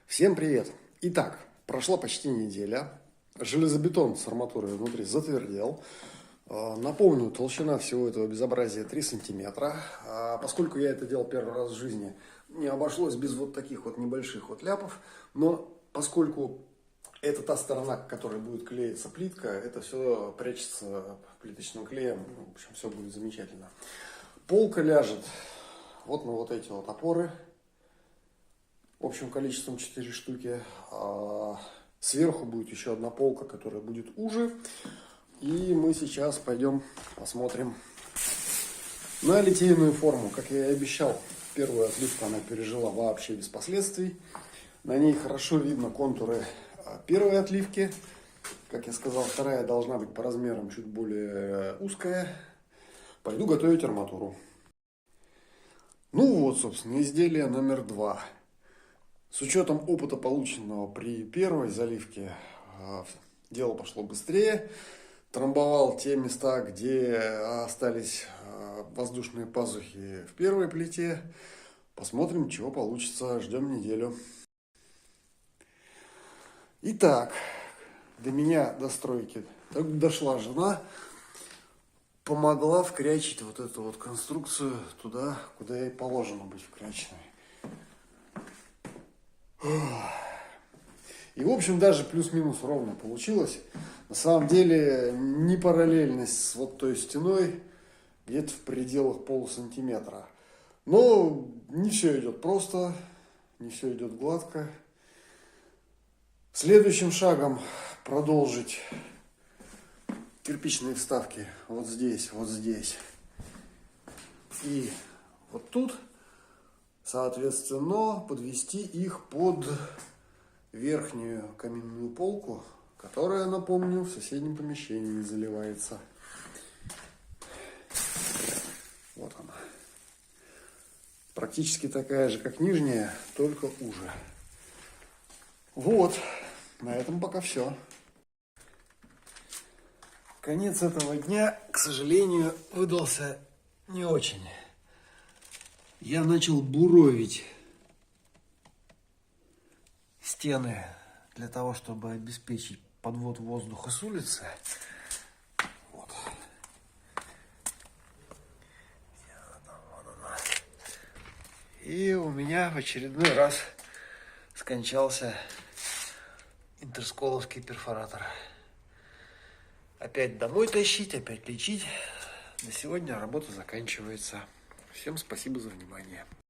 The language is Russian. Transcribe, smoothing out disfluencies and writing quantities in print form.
Всем привет! Итак, прошла почти неделя. Железобетон с арматурой внутри затвердел. Напомню, толщина всего этого безобразия 3 сантиметра. Поскольку я это делал первый раз в жизни, не обошлось без вот таких вот небольших вот ляпов. Но поскольку это та сторона, к которой будет клеиться плитка, это все прячется плиточным клеем. В общем, все будет замечательно. Полка ляжет вот на вот эти вот опоры. Общим количеством 4 штуки. Сверху будет еще одна полка, которая будет уже. И мы сейчас пойдем посмотрим на литейную форму. Как я и обещал, первую отливку она пережила вообще без последствий. На ней хорошо видно контуры первой отливки. Как я сказал, вторая должна быть по размерам чуть более узкая. Пойду готовить арматуру. Ну вот, собственно, изделие номер 2. С учетом опыта, полученного при первой заливке, дело пошло быстрее. Трамбовал те места, где остались воздушные пазухи в первой плите. Посмотрим, чего получится. Ждем неделю. Итак, до меня, до стройки, дошла жена. Помогла вкрячить вот эту вот конструкцию туда, куда ей положено быть вкряченной. И, в общем, даже плюс-минус ровно получилось. На самом деле, непараллельность с вот той стеной где-то в пределах полусантиметра. Но не все идет просто, не все идет гладко. Следующим шагом продолжить кирпичные вставки вот здесь и вот тут. Соответственно, подвести их под верхнюю каминную полку, которая, напомню, в соседнем помещении заливается. Вот она. Практически такая же, как нижняя, только уже. Вот. На этом пока все. Конец этого дня, к сожалению, выдался не очень. Я начал буровить стены для того, чтобы обеспечить подвод воздуха с улицы. Вот. И у меня в очередной раз скончался интерсколовский перфоратор. Опять домой тащить, опять лечить. На сегодня работа заканчивается. Всем спасибо за внимание.